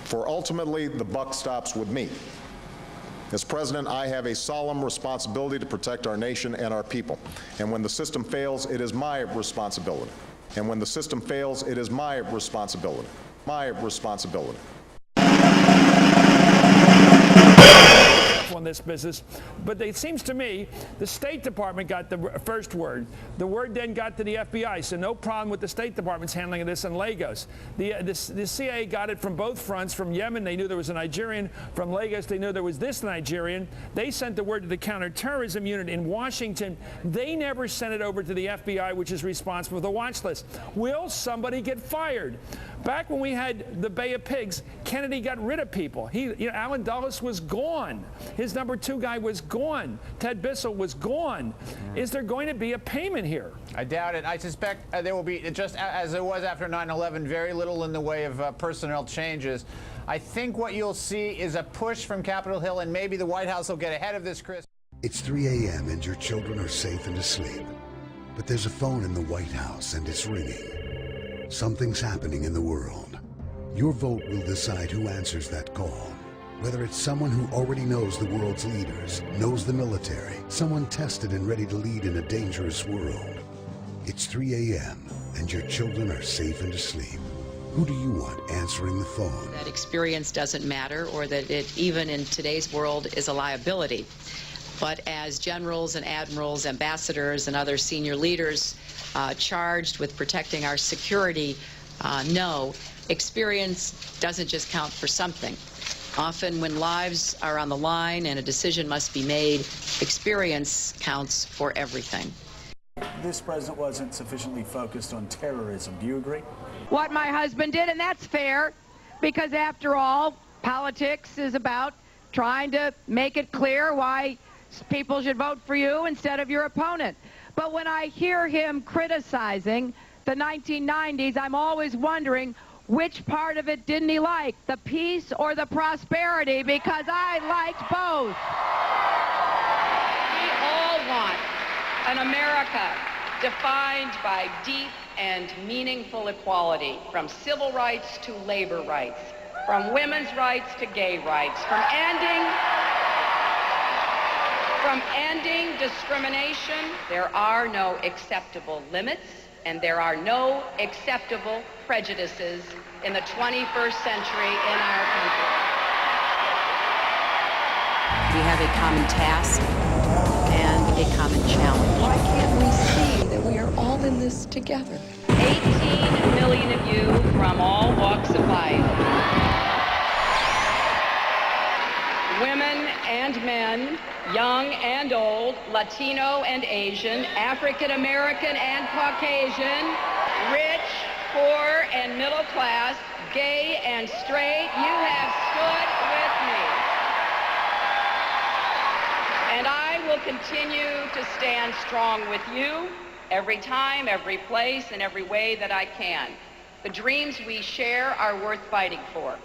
For ultimately, the buck stops with me. As president, I have a solemn responsibility to protect our nation and our people. And when the system fails, it is my responsibility. And when the system fails, it is my responsibility. My responsibility. On this business, but it seems to me the State Department got the first word. The word then got to the FBI, so no problem with the State Department's handling of this in Lagos. The CIA got it from both fronts. From Yemen, they knew there was a Nigerian. From Lagos, they knew there was this Nigerian. They sent the word to the counterterrorism unit in Washington. They never sent it over to the FBI, which is responsible for the watch list. Will somebody get fired? Back when we had the Bay of Pigs, Kennedy got rid of people. Alan Dulles was gone. His number 2 guy was gone. Ted Bissell was gone. Is there going to be a payment here? I doubt it. I suspect there will be, just as it was after 9/11, very little in the way of personnel changes. I think what you'll see is a push from Capitol Hill, and maybe the White House will get ahead of this, Chris. It's 3 a.m. and your children are safe and asleep. But there's a phone in the White House and it's ringing. Something's happening in the world. Your vote will decide who answers that call. Whether it's someone who already knows the world's leaders, knows the military, someone tested and ready to lead in a dangerous world. It's 3 a.m. and your children are safe and asleep. Who do you want answering the phone? That experience doesn't matter, or that it, even in today's world, is a liability. But as generals and admirals, ambassadors, and other senior leaders charged with protecting our security know, experience doesn't just count for something. Often when lives are on the line and a decision must be made, experience counts for everything. This president wasn't sufficiently focused on terrorism. Do you agree? What my husband did, and that's fair, because after all, politics is about trying to make it clear why people should vote for you instead of your opponent. But when I hear him criticizing the 1990s, I'm always wondering which part of it didn't he like, the peace or the prosperity, because I liked both. We all want an America defined by deep and meaningful equality, from civil rights to labor rights, from women's rights to gay rights, from ending discrimination. There are no acceptable limits, and there are no acceptable prejudices in the 21st century in our country. We have a common task and a common challenge. Why can't we see that we are all in this together? 18 million of you from all walks of life. Women and men, young and old, Latino and Asian, African American and Caucasian, rich, poor and middle class, gay and straight, you have stood with me. And I will continue to stand strong with you every time, every place, and every way that I can. The dreams we share are worth fighting for.